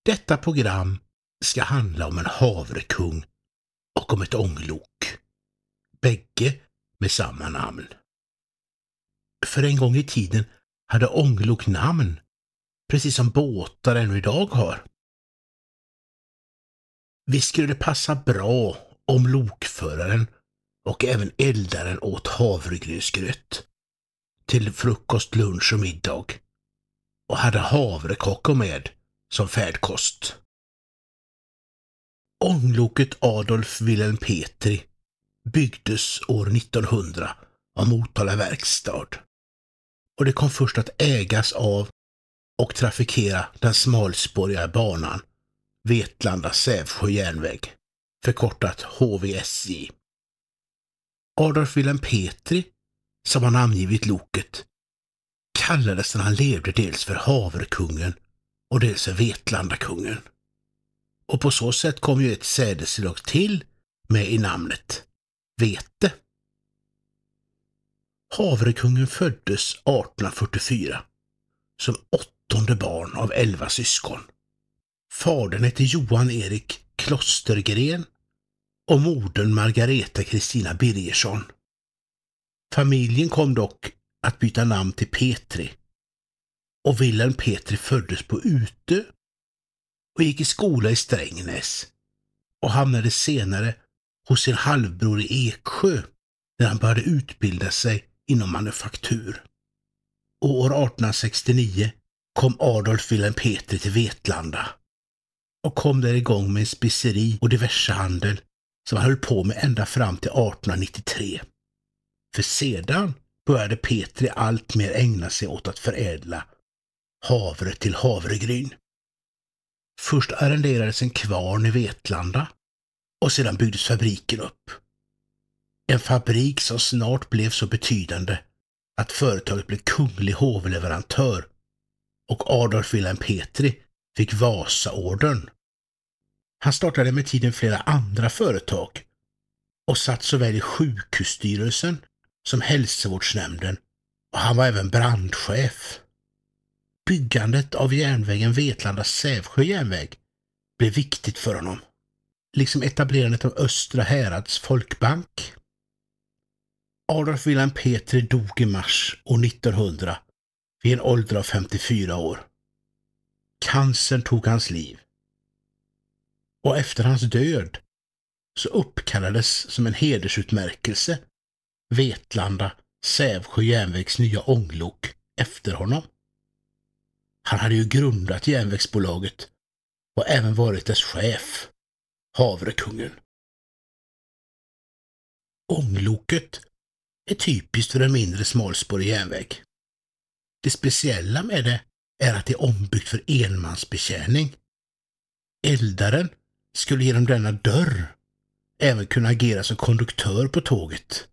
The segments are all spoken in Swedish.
Detta program ska handla om en havrekung och om ett ånglok. Bägge med samma namn. För en gång i tiden hade ånglok namn, precis som båtar ännu idag har. Visst skulle det passa bra om lokföraren och även eldaren åt havregrynsgröt till frukost, lunch och middag och hade havrekockor med som färdkost. Ångloket Adolf Wilhelm Petri byggdes år 1900 av Motala verkstad och det kom först att ägas av och trafikera den smalspåriga banan Vetlanda-Sävsjö järnväg, förkortat HVSJ. Adolf Wilhelm Petri, som har namngivit loket, kallades när han levde dels för havrekungen och dels för Vetlandakungen. Och på så sätt kom ju ett sädesslag till med i namnet, vete. Havrekungen föddes 1844 som 8:e barn av 11 syskon. Fadern hette Johan Erik Klostergren och modern Margareta Kristina Birgersson. Familjen kom dock att byta namn till Petri och Wilhelm Petri föddes på Utö och gick i skola i Strängnäs och hamnade senare hos sin halvbror i Eksjö där han började utbilda sig inom manufaktur. Och år 1869 kom Adolf Wilhelm Petri till Vetlanda och kom där igång med en speceri och diversehandel som han höll på med ända fram till 1893. För sedan började Petri allt mer ägna sig åt att förädla havre till havregryn. Först arrenderades en kvarn i Vetlanda och sedan byggdes fabriken upp. En fabrik som snart blev så betydande att företaget blev kunglig hovleverantör och Adolf Wilhelm Petri fick Vasaorden. Han startade med tiden flera andra företag och satt såväl i sjukhusstyrelsen som hälsovårdsnämnden och han var även brandchef. Byggandet av järnvägen Vetlanda-Sävsjö järnväg blev viktigt för honom, liksom etablerandet av Östra Härads folkbank. Adolf Wilhelm Petri dog i mars år 1900 vid en ålder av 54 år. Cancern tog hans liv. Och efter hans död så uppkallades som en hedersutmärkelse Vetlanda-Sävsjö järnvägs nya ånglok efter honom. Han hade ju grundat järnvägsbolaget och även varit dess chef, havrekungen. Ångloket är typiskt för en mindre smalspårig järnväg. Det speciella med det är att det är ombyggt för enmansbetjäning. Eldaren skulle genom denna dörr även kunna agera som konduktör på tåget.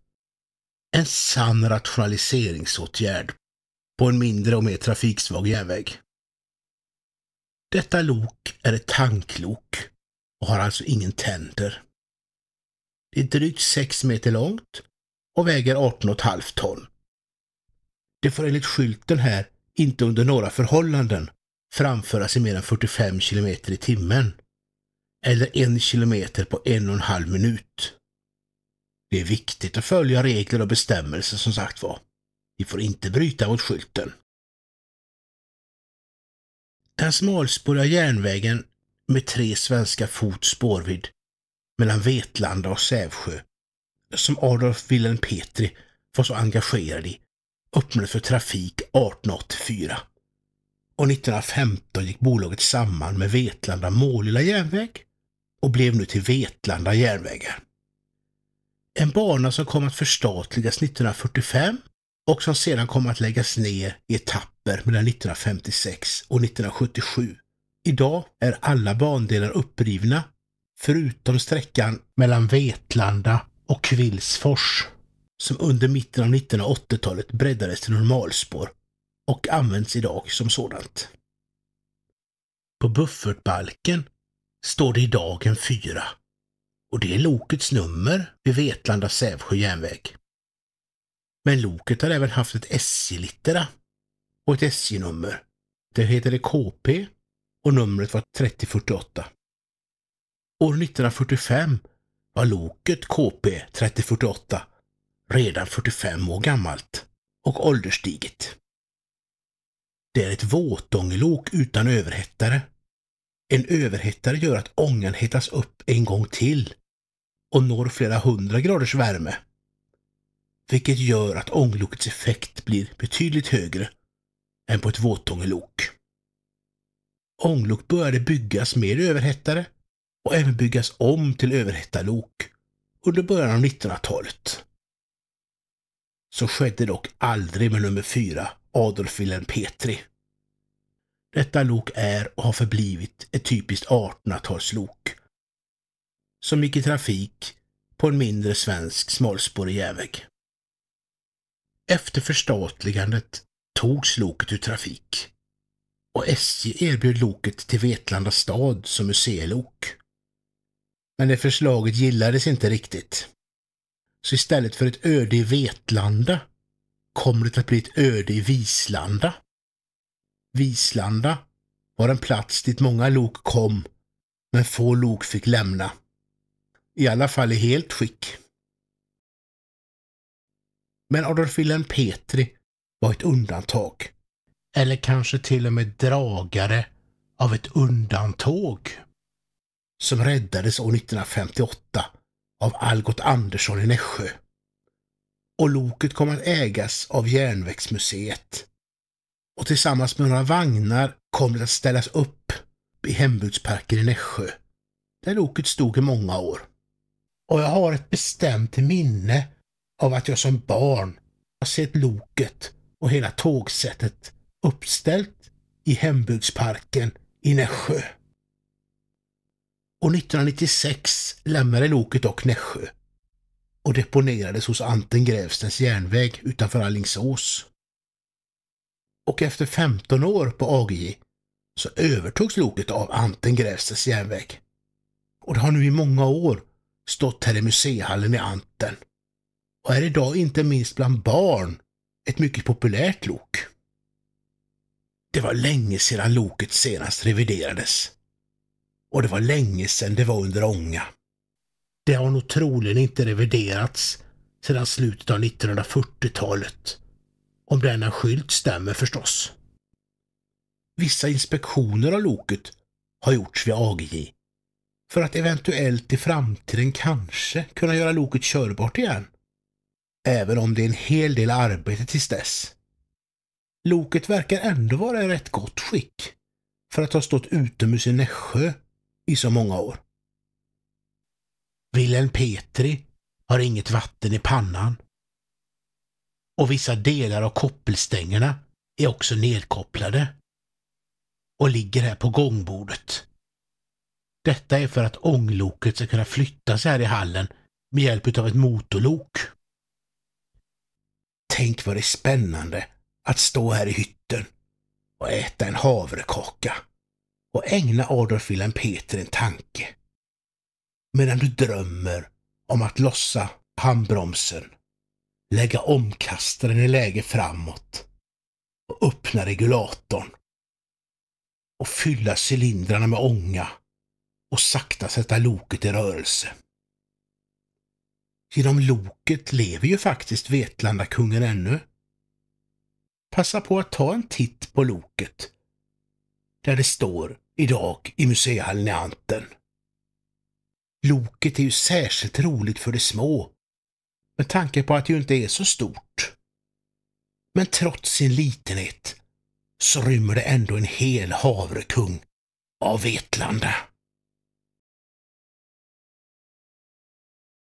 En sann rationaliseringsåtgärd på en mindre och mer trafiksvag järnväg. Detta lok är ett tanklok och har alltså ingen tänder. Det är drygt 6 meter långt och väger 18,5 ton. Det får enligt skylten här inte under några förhållanden framföras i mer än 45 km i timmen eller 1 kilometer på 1,5 minut. Det är viktigt att följa regler och bestämmelser som sagt var. Vi får inte bryta mot skylten. Den smalspåriga järnvägen med 3 svenska fot spårvidd mellan Vetlanda och Sävsjö som Adolf Wilhelm Petri var så engagerad i öppnade för trafik 1884 och 1915 gick bolaget samman med Vetlanda Målilla järnväg och blev nu till Vetlanda järnvägar. En bana som kom att förstatligas 1945 och som sedan kom att läggas ner i etapper mellan 1956 och 1977. Idag är alla bandelar upprivna förutom sträckan mellan Vetlanda och Kvillsfors som under mitten av 1980-talet breddades till normalspår och används idag som sådant. På buffertbalken står det idag en 4 och det är lokets nummer vid Vetlanda-Sävsjö järnväg. Men loket har även haft ett SJ-littera och ett SJ-nummer. Det heter det KP och numret var 3048. År 1945 var loket KP 3048 redan 45 år gammalt och ålderstiget. Det är ett våtångelok utan överhettare. En överhettare gör att ångan hettas upp en gång till och når flera 100 graders värme, vilket gör att ånglokets effekt blir betydligt högre än på ett våtångelok. Ånglok började byggas med överhettare och även byggas om till överhettarlok under början av 1900-talet. Så skedde dock aldrig med nummer 4, Adolf Wilhelm Petri. Detta lok är och har förblivit ett typiskt 1800-talslok som gick i trafik på en mindre svensk smalspårig järnväg. Efter förstatligandet togs loket ur trafik och SJ erbjöd loket till Vetlanda stad som museilok. Men det förslaget gillades inte riktigt. Så istället för ett öde i Vetlanda kommer det att bli ett öde i Vislanda. Vislanda var en plats dit många lok kom, men få lok fick lämna. I alla fall i helt skick. Men Adolf Wilhelm Petri var ett undantag. Eller kanske till och med dragare av ett undantåg. Som räddades år 1958 av Algot Andersson i Nässjö. Och loket kom att ägas av Järnvägsmuseet. Och tillsammans med några vagnar kom det att ställas upp i Hembygdsparken i Nässjö, där loket stod i många år. Och jag har ett bestämt minne av att jag som barn har sett loket och hela tågsättet uppställt i Hembygdsparken i Nässjö. Och 1996 lämnade loket dock Nässjö och deponerades hos Anten Grävstens järnväg utanför Alingsås. Och efter 15 år på AGJ så övertogs loket av Anten Grävstens järnväg. Och det har nu i många år stått här i museihallen i Anten. Och är idag inte minst bland barn ett mycket populärt lok. Det var länge sedan loket senast reviderades. Och det var länge sedan det var under ånga. Det har nog troligen inte reviderats sedan slutet av 1940-talet. Om denna skylt stämmer förstås. Vissa inspektioner av loket har gjorts vid AGJ för att eventuellt i framtiden kanske kunna göra loket körbart igen. Även om det är en hel del arbete tills dess. Loket verkar ändå vara i rätt gott skick för att ha stått utomhus i Nässjö i så många år. Wilhelm Petri har inget vatten i pannan. Och vissa delar av koppelstängerna är också nedkopplade och ligger här på gångbordet. Detta är för att ångloket ska kunna flytta sig här i hallen med hjälp av ett motorlok. Tänk vad det är spännande att stå här i hytten och äta en havrekaka och ägna Adolf Wilhelm Petri en tanke. Medan du drömmer om att lossa handbromsen, lägga omkastaren i läge framåt och öppna regulatorn och fylla cylindrarna med ånga och sakta sätta loket i rörelse. Genom loket lever ju faktiskt Vetlanda-kungen ännu. Passa på att ta en titt på loket där det står idag i museihallen i Anten. Loket är ju särskilt roligt för de små med tanke på att det ju inte är så stort. Men trots sin litenhet så rymmer det ändå en hel havrekung av Vetlanda.